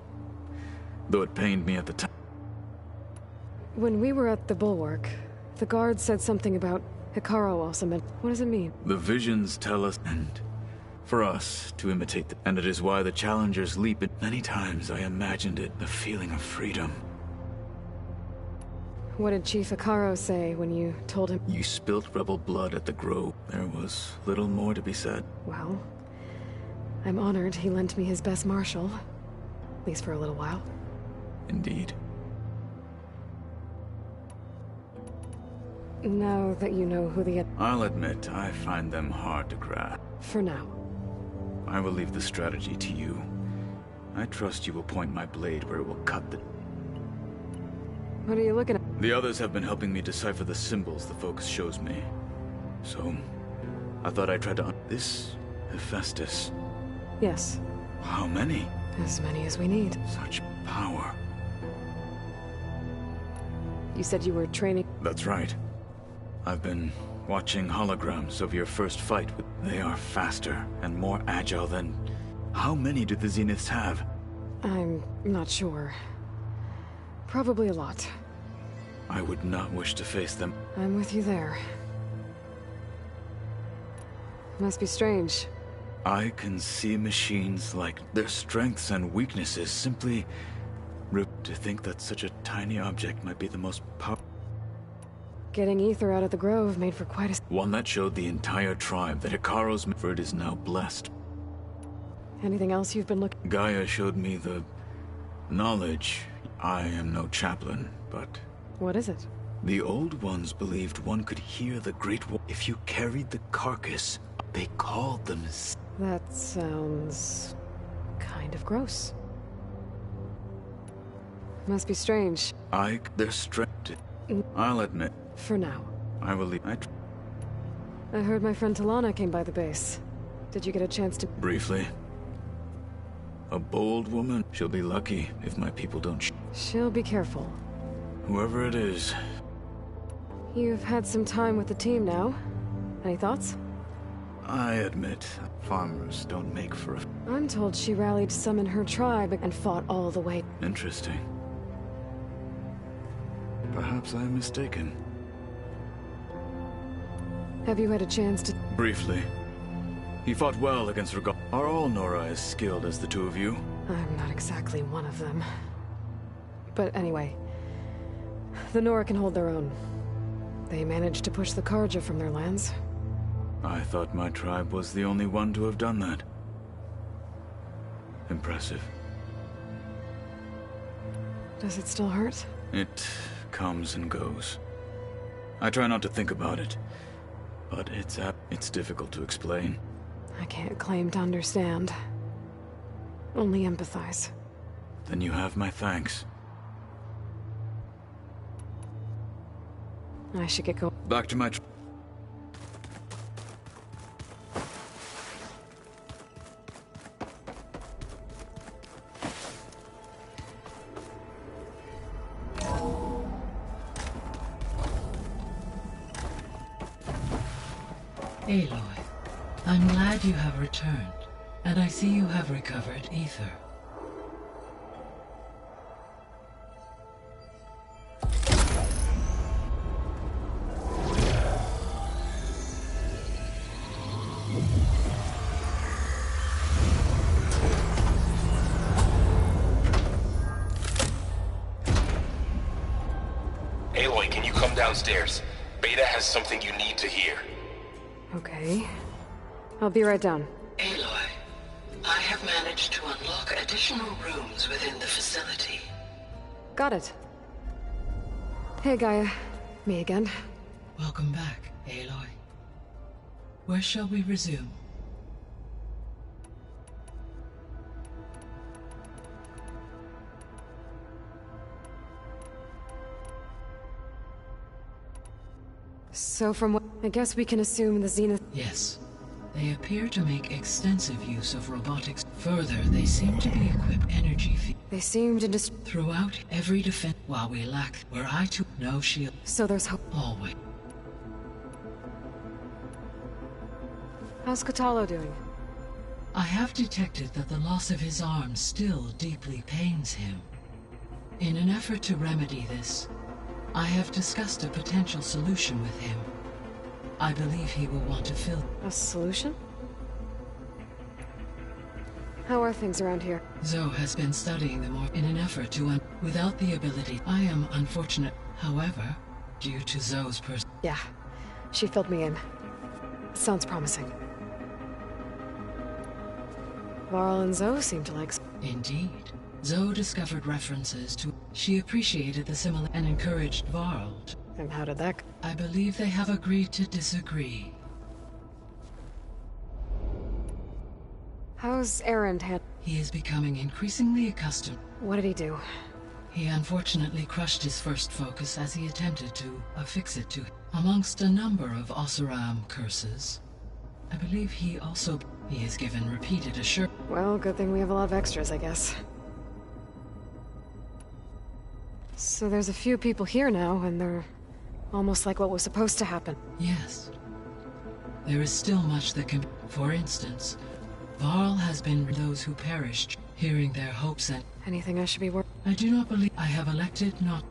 Speaker 11: Though it pained me at the time.
Speaker 4: When we were at the bulwark, the guard said something about Hekarro also meant... What does it mean?
Speaker 11: The visions tell us, and for us to imitate them. And it is why the challengers leap it. Many times I imagined it, the feeling of freedom.
Speaker 4: What did Chief Hekarro say when you told him?
Speaker 11: You spilt rebel blood at the Grove. There was little more to be said.
Speaker 4: Well, I'm honored he lent me his best marshal. At least for a little while.
Speaker 11: Indeed.
Speaker 4: Now that you know who the...
Speaker 11: I'll admit, I find them hard to grasp.
Speaker 4: For now.
Speaker 11: I will leave the strategy to you. I trust you will point my blade where it will cut the...
Speaker 4: What are you looking at?
Speaker 11: The others have been helping me decipher the symbols the Focus shows me. So, I thought I'd try to... This Hephaestus.
Speaker 4: Yes.
Speaker 11: How many?
Speaker 4: As many as we need.
Speaker 11: Such power.
Speaker 4: You said you were training...
Speaker 11: That's right. I've been watching holograms of your first fight with... They are faster and more agile than... How many do the Zeniths have?
Speaker 4: I'm not sure. Probably a lot.
Speaker 11: I would not wish to face them.
Speaker 4: I'm with you there. Must be strange.
Speaker 11: I can see machines like their strengths and weaknesses simply to think that such a tiny object might be the most powerful.
Speaker 4: Getting Ether out of the grove made for quite a...
Speaker 11: One that showed the entire tribe that Hekarro's effort is now blessed.
Speaker 4: Anything else you've been looking...
Speaker 11: Gaia showed me the knowledge. I am no chaplain, but...
Speaker 4: What is it?
Speaker 11: The old ones believed one could hear the Great War if you carried the carcass. They called them...
Speaker 4: That sounds... kind of gross. Must be strange.
Speaker 11: They're strapped. I'll admit.
Speaker 4: For now.
Speaker 11: I will leave.
Speaker 4: I heard my friend Talana came by the base. Did you get a chance to...
Speaker 11: Briefly. A bold woman. She'll be lucky if my people don't
Speaker 4: She'll be careful.
Speaker 11: Whoever it is.
Speaker 4: You've had some time with the team now. Any thoughts?
Speaker 11: I admit, farmers don't make for a...
Speaker 4: I'm told she rallied some in her tribe and fought all the way.
Speaker 11: Interesting. Perhaps I'm mistaken.
Speaker 4: Have you had a chance to...
Speaker 11: Briefly. He fought well against Regal. Are all Nora as skilled as the two of you?
Speaker 4: I'm not exactly one of them. But anyway, the Nora can hold their own. They managed to push the Karja from their lands.
Speaker 11: I thought my tribe was the only one to have done that. Impressive.
Speaker 4: Does it still hurt?
Speaker 11: It comes and goes. I try not to think about it, but it's difficult to explain.
Speaker 4: I can't claim to understand. Only empathize.
Speaker 11: Then you have my thanks.
Speaker 4: I should get going.
Speaker 11: Back to my
Speaker 21: Aloy, I'm glad you have returned, and I see you have recovered Ether.
Speaker 22: Aloy, can you come downstairs? Beta has something you need to hear.
Speaker 4: Okay. I'll be right down.
Speaker 21: Aloy, I have managed to unlock additional rooms within the facility.
Speaker 4: Got it. Hey, Gaia. Me again.
Speaker 21: Welcome back, Aloy. Where shall we resume?
Speaker 4: So from what... I guess we can assume the Zenith...
Speaker 21: Yes. They appear to make extensive use of robotics. Further, they seem to be equipped energy field.
Speaker 4: They seem to just...
Speaker 21: Throughout every defense, while we lack, were I to... No shield.
Speaker 4: So there's hope.
Speaker 21: Always.
Speaker 4: How's Kotallo doing?
Speaker 21: I have detected that the loss of his arm still deeply pains him. In an effort to remedy this, I have discussed a potential solution with him. I believe he will want to fill...
Speaker 4: A solution? How are things around here?
Speaker 21: Zoe has been studying them in an effort to without the ability. I am unfortunate, however, due to Zoe's
Speaker 4: Yeah, she filled me in. Sounds promising. Varl and Zoe seem to like...
Speaker 21: Indeed. Zoe discovered references to... She appreciated the similar and encouraged Varl.
Speaker 4: And how did that...
Speaker 21: I believe they have agreed to disagree.
Speaker 4: How's Erend
Speaker 21: He is becoming increasingly accustomed.
Speaker 4: What did he do?
Speaker 21: He unfortunately crushed his first focus as he attempted to affix it to... Amongst a number of Oseram curses, I believe he also... He is given repeated assurance.
Speaker 4: Well, good thing we have a lot of extras, I guess. So there's a few people here now, and they're almost like what was supposed to happen.
Speaker 21: Yes. There is still much that can... For instance, Varl has been those who perished, hearing their hopes and...
Speaker 4: Anything I should be worried...
Speaker 21: I do not believe... I have elected not...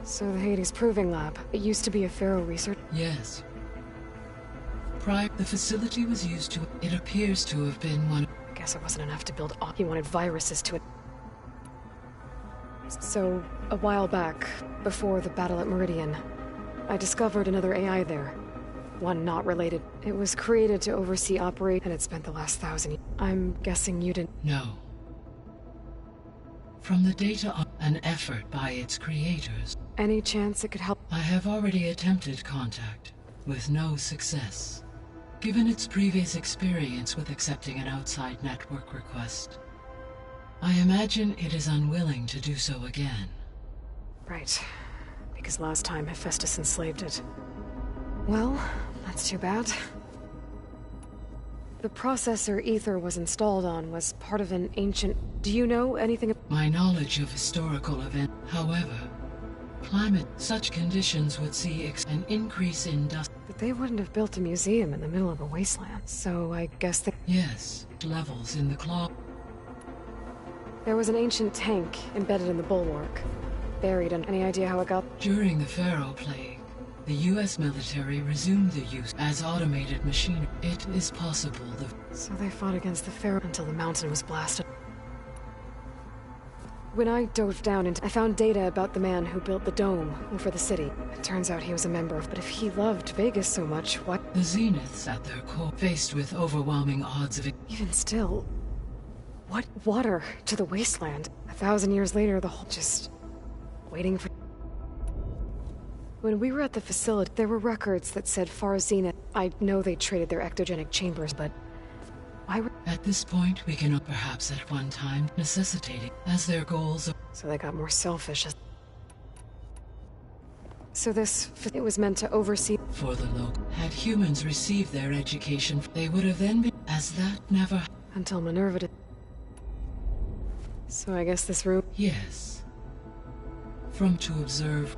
Speaker 4: So the Hades Proving Lab, it used to be a Pharaoh research...
Speaker 21: Yes. Prior, the facility was used to... It appears to have been one...
Speaker 4: Guess it wasn't enough to build... He wanted viruses to it. So, a while back, before the battle at Meridian, I discovered another AI there. One not related. It was created to oversee operate, and it spent the last 1,000 years. I'm guessing you didn't...
Speaker 21: No. From the data on an effort by its creators.
Speaker 4: Any chance it could help?
Speaker 21: I have already attempted contact, with no success. Given its previous experience with accepting an outside network request, I imagine it is unwilling to do so again.
Speaker 4: Right. Because last time Hephaestus enslaved it. Well, that's too bad. The processor Ether was installed on was part of an ancient... Do you know anything...
Speaker 21: My knowledge of historical events, however, climate, such conditions would see an increase in dust.
Speaker 4: But they wouldn't have built a museum in the middle of a wasteland, so I guess they...
Speaker 21: Yes, levels in the claw.
Speaker 4: There was an ancient tank embedded in the bulwark. Buried in... Any idea how it got...
Speaker 21: During the Pharaoh Plague, the U.S. military resumed the use as automated machinery. It is possible the...
Speaker 4: So they fought against the Pharaoh until the mountain was blasted. When I dove down into... I found data about the man who built the dome over the city. It turns out he was a member of... But if he loved Vegas so much, what...
Speaker 21: The Zeniths at their core, faced with overwhelming odds of it.
Speaker 4: Even still... What water to the wasteland? 1,000 years later, the whole... Just... waiting for... When we were at the facility, there were records that said Far Zenith. I know they traded their ectogenic chambers, but... Why were...
Speaker 21: At this point, we can perhaps at one time necessitating as their goals of...
Speaker 4: So they got more selfish as... So this... It was meant to oversee...
Speaker 21: For the local. Had humans received their education, they would have then been... As that never...
Speaker 4: Until Minerva did... So I guess this room...
Speaker 21: Yes. From to observe,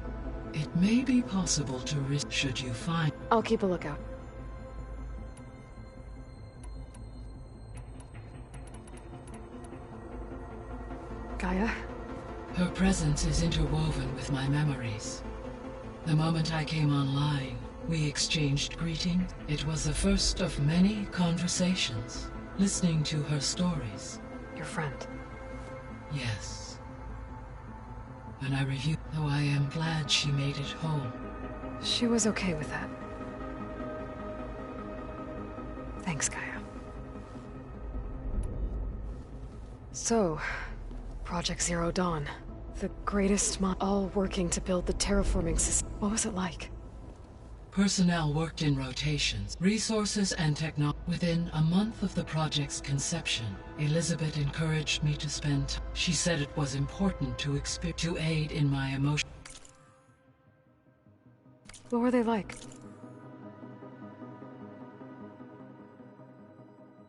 Speaker 21: it may be possible to risk should you find...
Speaker 4: I'll keep a lookout. Gaia?
Speaker 21: Her presence is interwoven with my memories. The moment I came online, we exchanged greetings. It was the first of many conversations, listening to her stories.
Speaker 4: Your friend?
Speaker 21: Yes. When I reviewed, though I am glad she made it home.
Speaker 4: She was okay with that. Thanks, Gaia. So, Project Zero Dawn. The greatest all working to build the terraforming system. What was it like?
Speaker 21: Personnel worked in rotations, resources and technology. Within a month of the project's conception, Elizabeth encouraged me to spend. She said it was important to aid in my emotion.
Speaker 4: What were they like?